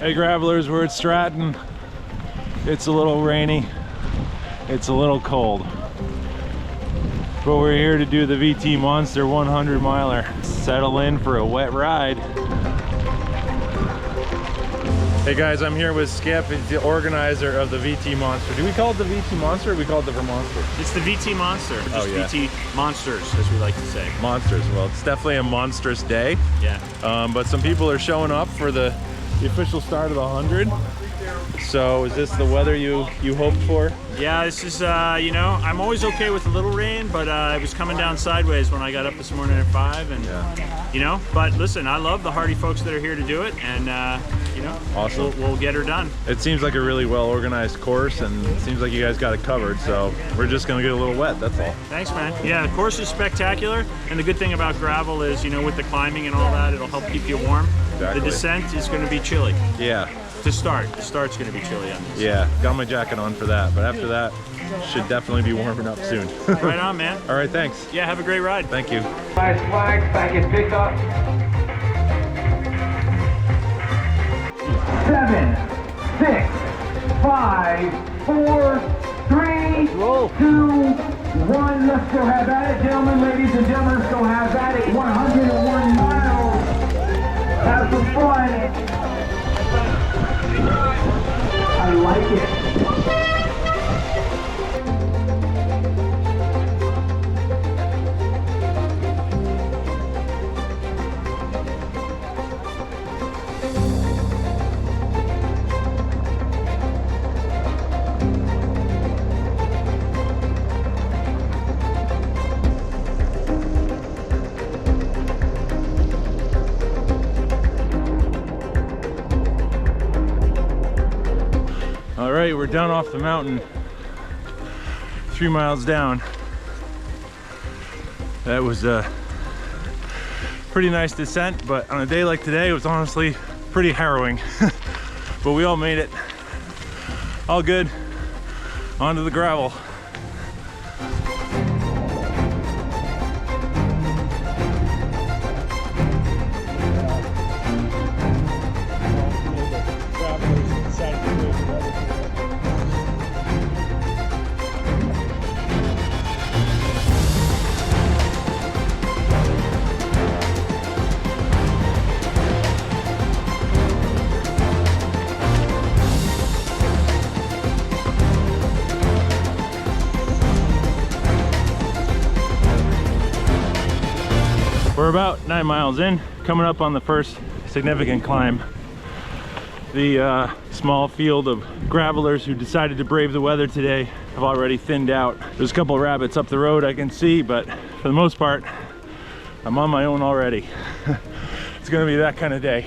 Hey Gravelers, we're at Stratton. It's a little rainy, it's a little cold, but we're here to do the VT Monster 100 miler. Settle in for a wet ride. Hey guys, I'm here with Skip. He's the organizer of the VT Monster. Do we call it the VT Monster or do we call it the Vermonster? It's the VT Monster, or just yeah. VT Monsters, as we like to say. Monsters. Well, it's definitely a monstrous day. Yeah. But some people are showing up for the official start of the 100. So is this the weather you hoped for? Yeah, this is, you know, I'm always okay with a little rain, but it was coming down sideways when I got up this morning at 5, and you know, but listen, I love the hardy folks that are here to do it, and you know, awesome. We'll get her done. It seems like a really well organized course, and it seems like you guys got it covered, so we're just gonna get a little wet, that's all. Thanks, man. Yeah, the course is spectacular, and the good thing about gravel is, you know, with the climbing and all that, it'll help keep you warm. Exactly. The descent is going to be chilly. Yeah. To start. The start's going to be chilly on this. Yeah, got my jacket on for that, but after that, should definitely be warming up soon. Right on, man. All right, thanks. Yeah, have a great ride. Thank you. Nice flags, back in pickup. 7, 6, 5, 4, 3, 2, 1. Let's go have at it, gentlemen, ladies and gentlemen. Let's go have at it. 101 miles. Have some fun. I like it. All right, we're down off the mountain, 3 miles down. That was a pretty nice descent, but on a day like today, it was honestly pretty harrowing. But we all made it. All good, onto the gravel. We're about 9 miles in, coming up on the first significant climb. The small field of gravelers who decided to brave the weather today have already thinned out. There's a couple of rabbits up the road I can see, but for the most part, I'm on my own already. It's gonna be that kind of day.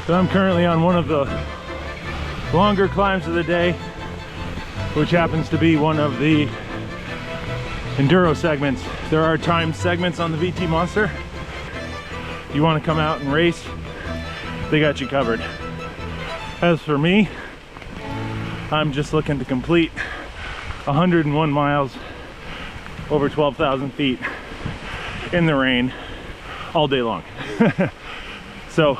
So I'm currently on one of the longer climbs of the day, which happens to be one of the enduro segments. There are timed segments on the VT Monster. You want to come out and race, they got you covered. As for me, I'm just looking to complete 101 miles over 12,000 feet in the rain all day long. So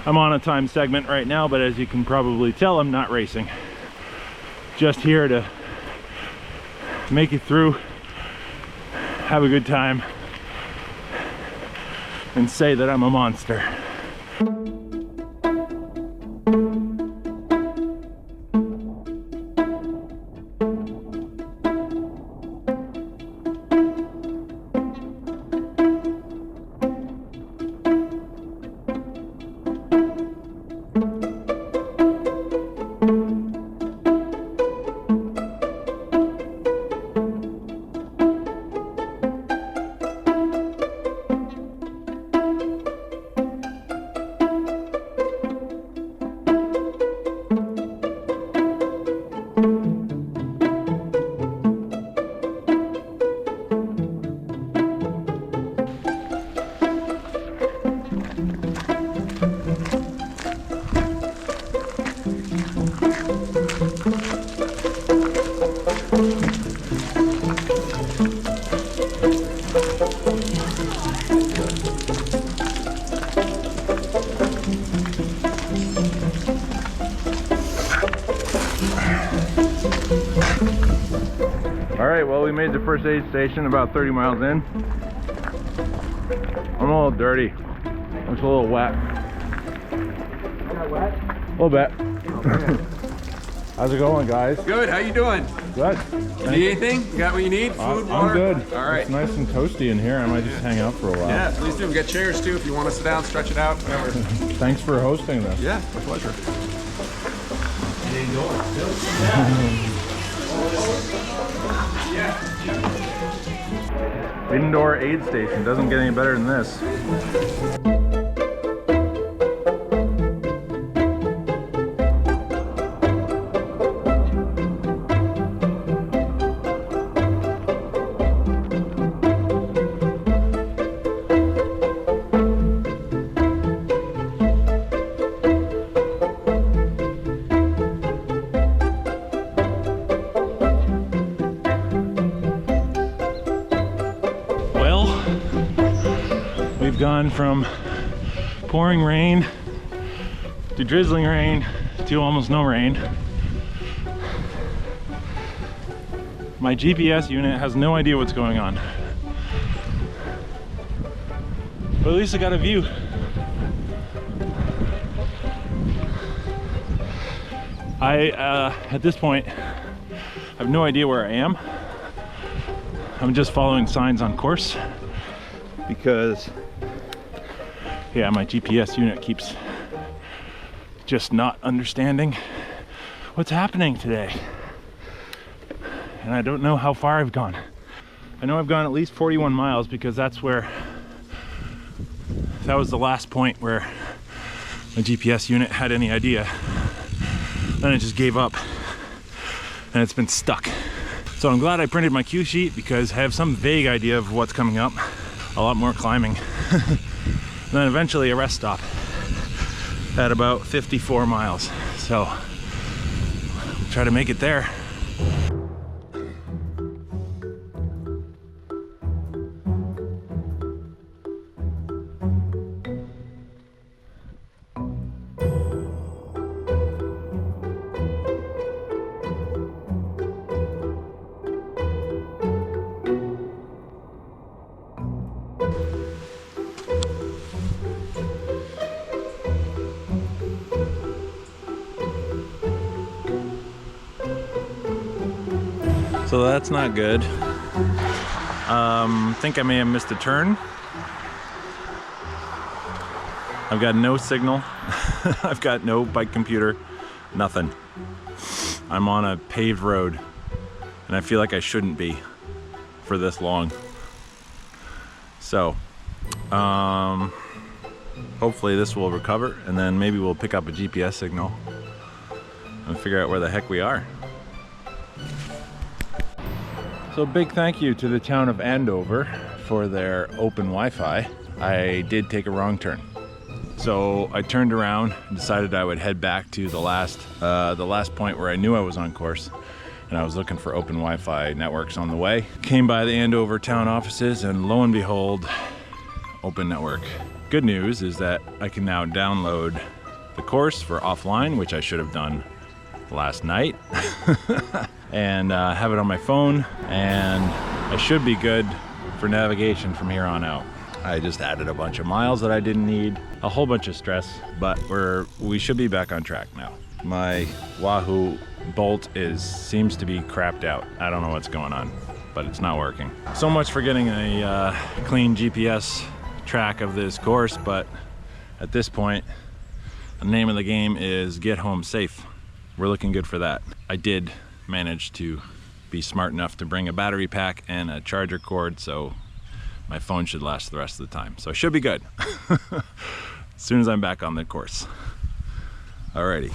I'm on a time segment right now, but as you can probably tell, I'm not racing. Just here to make it through, have a good time, and say that I'm a monster. Alright, well, we made the first aid station about 30 miles in. I'm a little dirty. It's a little wet. Wet? A little bit. How's it going, guys? Good, how you doing? Good. You need anything? You got what you need? Food, water? I'm good. All right. It's nice and toasty in here. I might just hang out for a while. Yeah, please do. We got chairs too if you want to sit down, stretch it out, whatever. Thanks for hosting this. Yeah, my pleasure. Indoor aid station. Doesn't get any better than this. We've gone from pouring rain to drizzling rain to almost no rain. My GPS unit has no idea what's going on. But at least I got a view. At this point, I have no idea where I am. I'm just following signs on course because yeah, my GPS unit keeps just not understanding what's happening today. And I don't know how far I've gone. I know I've gone at least 41 miles because that was the last point where my GPS unit had any idea. Then it just gave up and it's been stuck. So I'm glad I printed my cue sheet because I have some vague idea of what's coming up. A lot more climbing. And then eventually a rest stop at about 54 miles. So try to make it there. So that's not good. Think I may have missed a turn. I've got no signal. I've got no bike computer, nothing. I'm on a paved road and I feel like I shouldn't be for this long. So, hopefully this will recover, and then maybe we'll pick up a GPS signal and figure out where the heck we are. So big thank you to the town of Andover for their open Wi-Fi. I did take a wrong turn. So I turned around and decided I would head back to the last point where I knew I was on course, and I was looking for open Wi-Fi networks on the way. Came by the Andover town offices, and lo and behold, open network. Good news is that I can now download the course for offline, which I should have done last night, and have it on my phone, and I should be good for navigation from here on out. I just added a bunch of miles that I didn't need, a whole bunch of stress, but we should be back on track now. My Wahoo Bolt seems to be crapped out. I don't know what's going on, but it's not working. So much for getting a clean GPS track of this course, but at this point, the name of the game is get home safe. We're looking good for that. I did manage to be smart enough to bring a battery pack and a charger cord, so my phone should last the rest of the time. So I should be good as soon as I'm back on the course. Alrighty.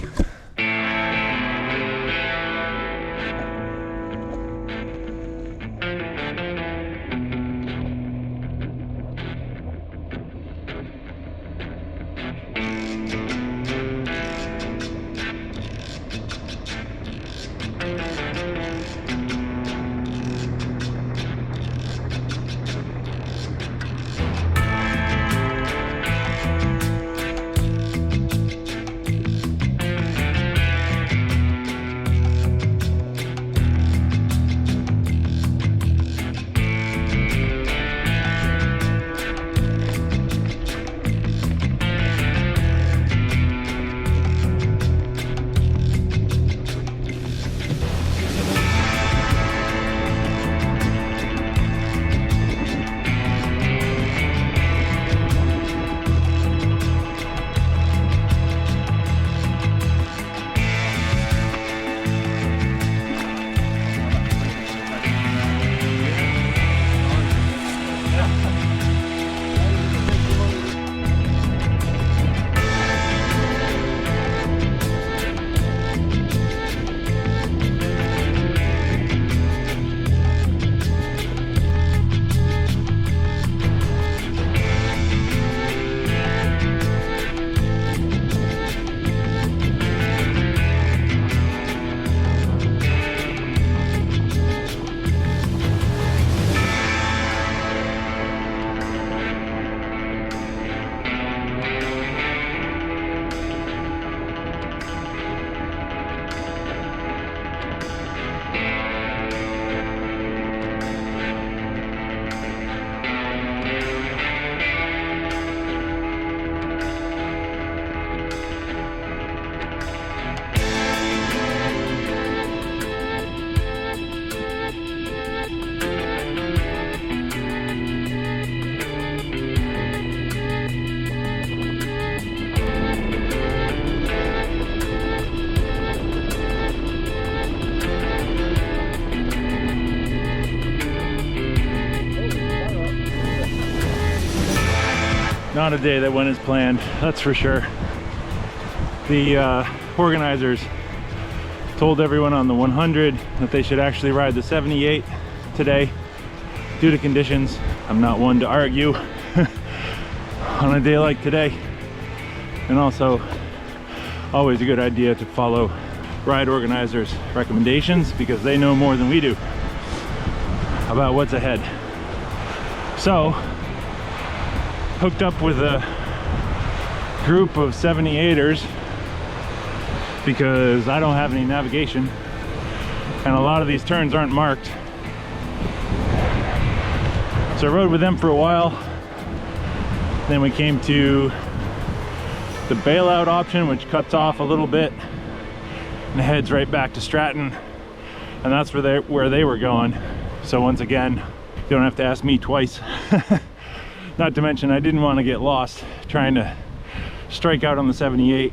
Not a day that went as planned, that's for sure. The organizers told everyone on the 100 that they should actually ride the 78 today due to conditions. I'm not one to argue on a day like today, and also always a good idea to follow ride organizers' recommendations because they know more than we do about what's ahead. So hooked up with a group of 78ers because I don't have any navigation and a lot of these turns aren't marked. So I rode with them for a while. Then we came to the bailout option, which cuts off a little bit and heads right back to Stratton, and that's where they were going. So once again, you don't have to ask me twice. Not to mention I didn't want to get lost trying to strike out on the 78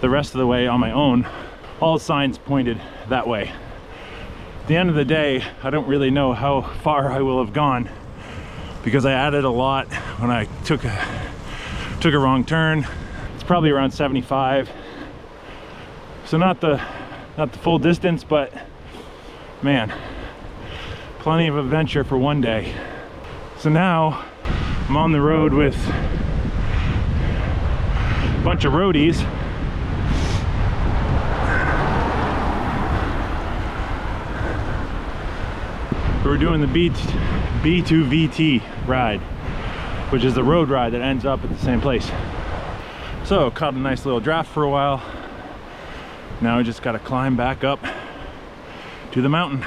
the rest of the way on my own. All signs pointed that way. At the end of the day, I don't really know how far I will have gone because I added a lot when I took a Took a wrong turn. It's probably around 75. So not the full distance, but man, plenty of adventure for one day. So now I'm on the road with a bunch of roadies. We're doing the B2VT ride, which is the road ride that ends up at the same place. So caught a nice little draft for a while. Now we just got to climb back up to the mountain.